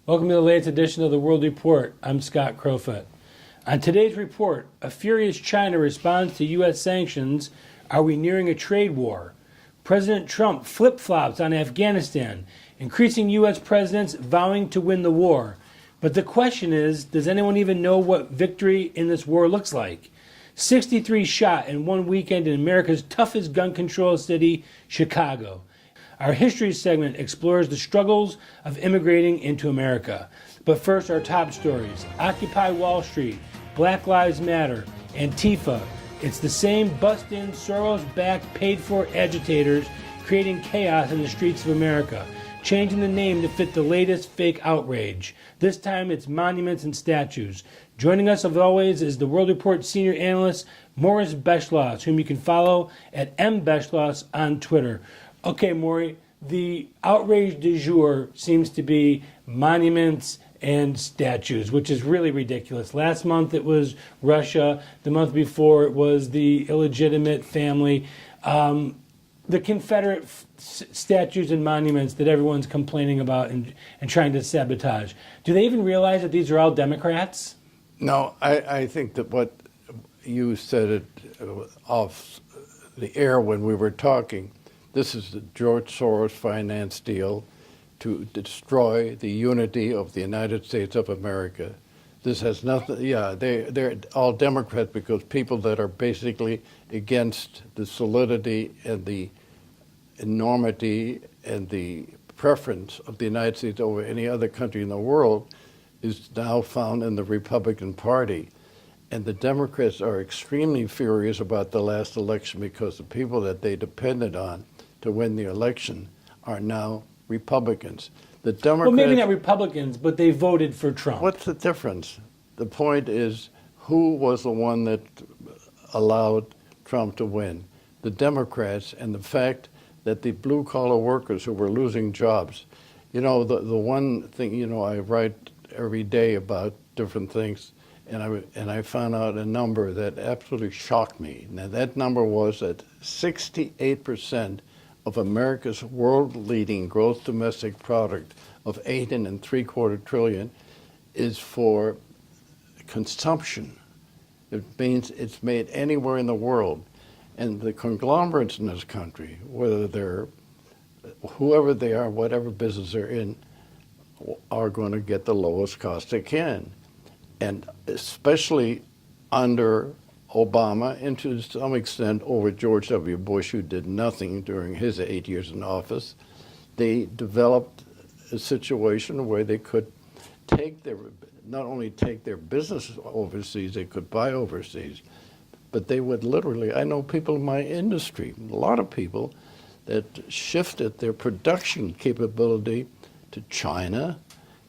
Welcome to the latest edition of the World Report. I'm Scott Crowfoot. On today's report, a furious China responds to U.S. sanctions. Are we nearing a trade war? President Trump flip-flops on Afghanistan, increasing U.S. presidents vowing to win the war. But the question is, does anyone even know what victory in this war looks like? 63 shot in one weekend in America's toughest gun control city, Chicago. Our history segment explores the struggles of immigrating into America. But first, our top stories. Occupy Wall Street, Black Lives Matter, Antifa. It's the same bust-in, Soros-backed, paid-for agitators creating chaos in the streets of America, changing the name to fit the latest fake outrage. This time, it's monuments and statues. Joining us, as always, is the World Report senior analyst, Morris Beschloss, whom you can follow at mbeschloss on Twitter. Okay, Maury, the outrage du jour seems to be monuments and statues, which is really ridiculous. Last month it was Russia. The month before it was the illegitimate family. The Confederate statues and monuments that everyone's complaining about and trying to sabotage. Do they even realize that these are all Democrats? No, I think that what you said it off the air when we were talking. This is the George Soros finance deal to destroy the unity of the United States of America. This has nothing, they're all Democrats because people that are basically against the solidity and the enormity and the preference of the United States over any other country in the world is now found in the Republican Party. And the Democrats are extremely furious about the last election because the people that they depended on to win the election are now Republicans. The Democrats, well, maybe not Republicans, but they voted for Trump. What's the difference? The point is, who was the one that allowed Trump to win? The Democrats, and the fact that the blue-collar workers who were losing jobs. You know, the one thing, you know, I write every day about different things, and I found out a number that absolutely shocked me. Now, that number was that 68% of America's world-leading gross domestic product of $8.75 trillion is for consumption. It means it's made anywhere in the world. And the conglomerates in this country, whether they're, whoever they are, whatever business they're in, are going to get the lowest cost they can. And especially under Obama, and to some extent over George W. Bush, who did nothing during his 8 years in office, they developed a situation where they could take their, not only take their business overseas, they could buy overseas, but they would literally, I know people in my industry, a lot of people, that shifted their production capability to China,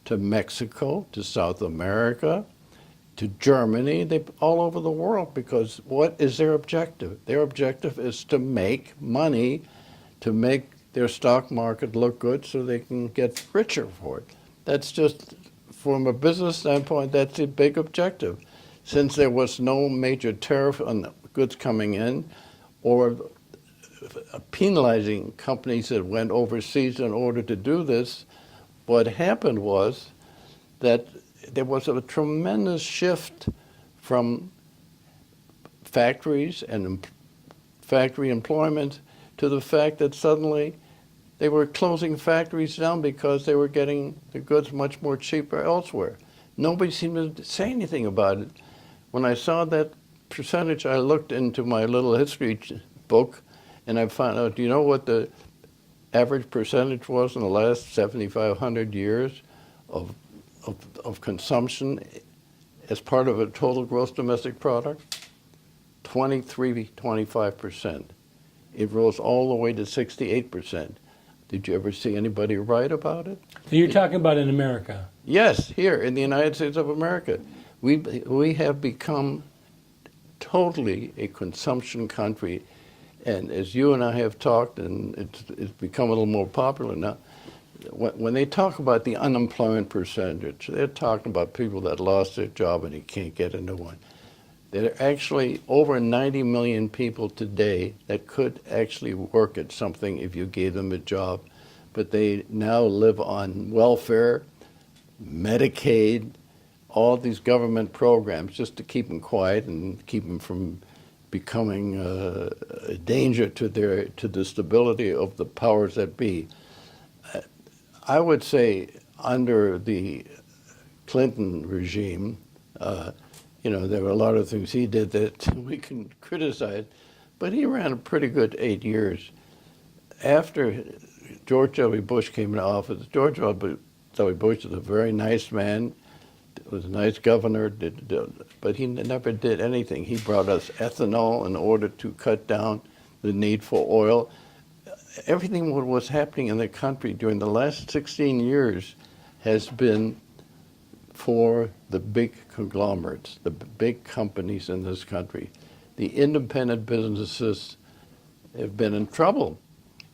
to Mexico, to South America, to Germany, all over the world, because what is their objective? Their objective is to make money, to make their stock market look good so they can get richer for it. That's just, from a business standpoint, that's a big objective. Since there was no major tariff on the goods coming in or penalizing companies that went overseas in order to do this, what happened was that there was a tremendous shift from factories and factory employment to the fact that suddenly they were closing factories down because they were getting the goods much more cheaper elsewhere. Nobody seemed to say anything about it. When I saw that percentage, I looked into my little history book and I found out, do you know what the average percentage was in the last 7,500 years of consumption as part of a total gross domestic product? 25%. It rose all the way to 68%. Did you ever see anybody write about it? So you're talking about in America? Yes, here in the United States of America. We have become totally a consumption country. And as you and I have talked, and it's become a little more popular now, when they talk about the unemployment percentage, they're talking about people that lost their job and they can't get a new one. There are actually over 90 million people today that could actually work at something if you gave them a job, but they now live on welfare, Medicaid, all these government programs just to keep them quiet and keep them from becoming a danger to the stability of the powers that be. I would say under the Clinton regime, there were a lot of things he did that we can criticize, but he ran a pretty good 8 years. After George W. Bush came into office, George W. Bush was a very nice man, was a nice governor, but he never did anything. He brought us ethanol in order to cut down the need for oil. Everything what was happening in the country during the last 16 years has been for the big conglomerates, the big companies in this country. The independent businesses have been in trouble.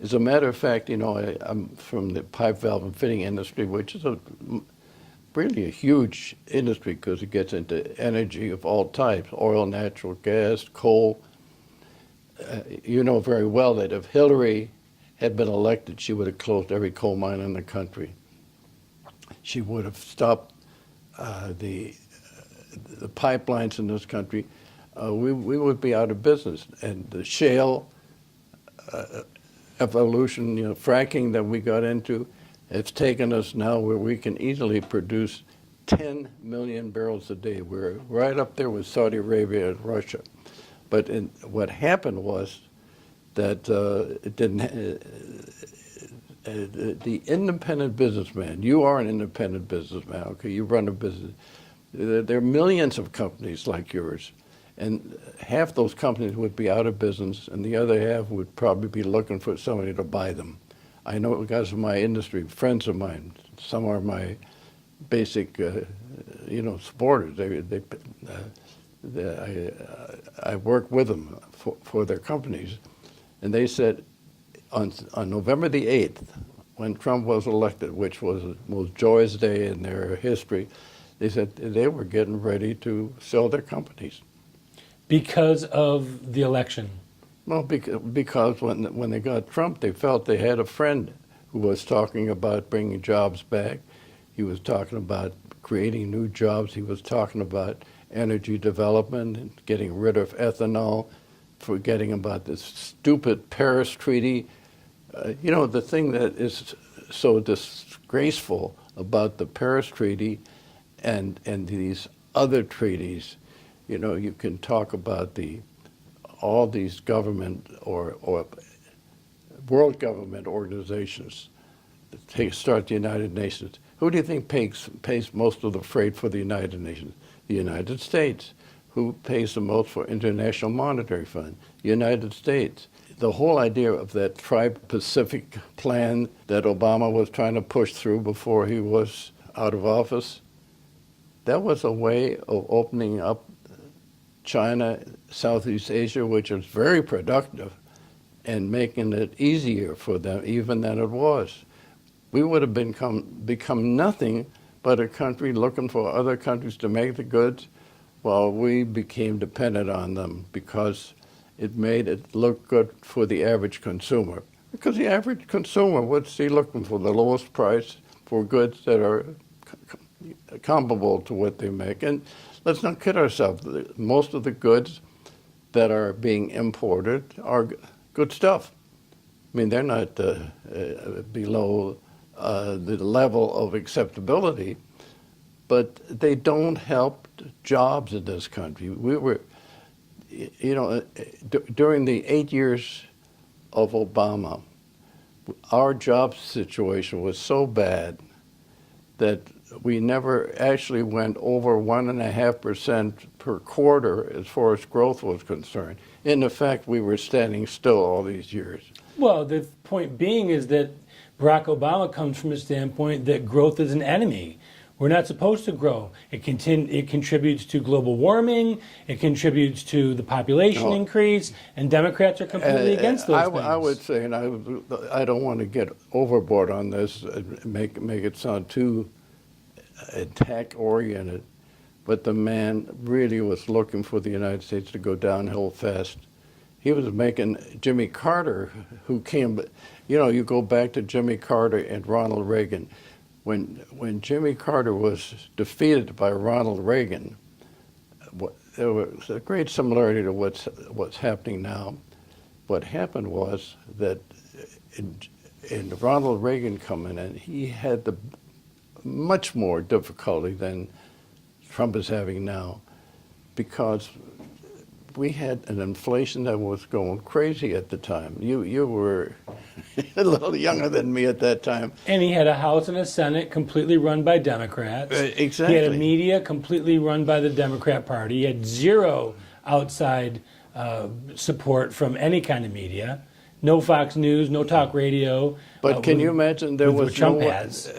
As a matter of fact, I'm from the pipe, valve, and fitting industry, which is really a huge industry because it gets into energy of all types, oil, natural gas, coal. You know very well that if Hillary had been elected, she would have closed every coal mine in the country. She would have stopped the pipelines in this country. We would be out of business. And the shale evolution, fracking that we got into, it's taken us now where we can easily produce 10 million barrels a day. We're right up there with Saudi Arabia and Russia. But what happened was that the independent businessman, you are an independent businessman, okay, you run a business. There are millions of companies like yours, and half those companies would be out of business, and the other half would probably be looking for somebody to buy them. I know guys in my industry, friends of mine, some are my basic, supporters. I work with them for their companies, and they said on November the 8th, when Trump was elected, which was the most joyous day in their history, they said they were getting ready to sell their companies. Because of the election? Well, because when they got Trump, they felt they had a friend who was talking about bringing jobs back. He was talking about creating new jobs. He was talking about energy development and getting rid of ethanol, forgetting about this stupid Paris Treaty. The thing that is so disgraceful about the Paris Treaty and these other treaties, you can talk about all these government or world government organizations that start the United Nations. Who do you think pays most of the freight for the United Nations? The United States. Who pays the most for International Monetary Fund? The United States. The whole idea of that Tri-Pacific plan that Obama was trying to push through before he was out of office, that was a way of opening up China, Southeast Asia, which is very productive, and making it easier for them even than it was. We would have become nothing but a country looking for other countries to make the goods, while we became dependent on them because it made it look good for the average consumer. Because the average consumer would see looking for the lowest price for goods that are comparable to what they make. And let's not kid ourselves. Most of the goods that are being imported are good stuff. I mean, they're not below the level of acceptability, but they don't help jobs in this country. We were, during the 8 years of Obama, our job situation was so bad that we never actually went over 1.5% per quarter as far as growth was concerned. In effect, we were standing still all these years. Well, the point being is that Barack Obama comes from a standpoint that growth is an enemy. We're not supposed to grow. It contributes to global warming. It contributes to the population increase, and Democrats are completely against those things. I would say, and I don't want to get overboard on this, make it sound too attack-oriented, but the man really was looking for the United States to go downhill fast. He was making Jimmy Carter, who came, you go back to Jimmy Carter and Ronald Reagan. when Jimmy Carter was defeated by Ronald Reagan, there was a great similarity to what's happening now. What happened was that in Ronald Reagan coming in, he had the much more difficulty than Trump is having now, because we had an inflation that was going crazy at the time. You were a little younger than me at that time. And he had a House and a Senate completely run by Democrats. Exactly. He had a media completely run by the Democrat Party. He had zero outside support from any kind of media. No Fox News, no talk radio. But can you imagine there was Trump no? has.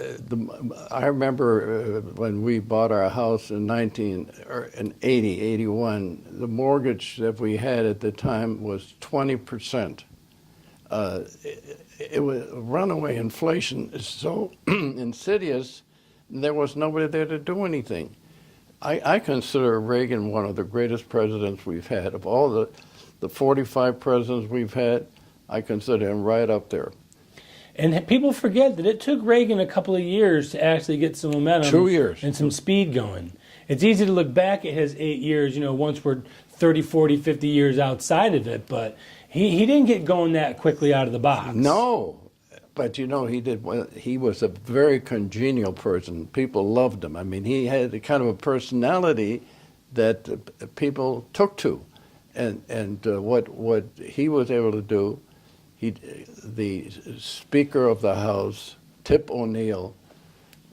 I remember when we bought our house in 81, the mortgage that we had at the time was 20%. It was runaway inflation is so insidious. There was nobody there to do anything. I consider Reagan one of the greatest presidents we've had. Of all the 45 presidents we've had, I consider him right up there. And people forget that it took Reagan a couple of years to actually get some momentum. 2 years. And some speed going. It's easy to look back at his 8 years, once we're 30, 40, 50 years outside of it, but he didn't get going that quickly out of the box. No, but he did. He was a very congenial person. People loved him. I mean, he had a kind of a personality that people took to. And what he was able to do, the Speaker of the House, Tip O'Neill,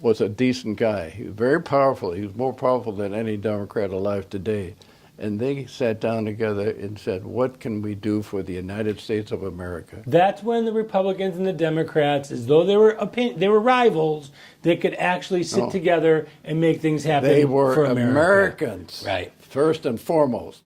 was a decent guy. He was very powerful. He was more powerful than any Democrat alive today. And they sat down together and said, what can we do for the United States of America? That's when the Republicans and the Democrats, as though they were rivals, they could actually sit together and make things happen They were for America. Americans, Right. first and foremost.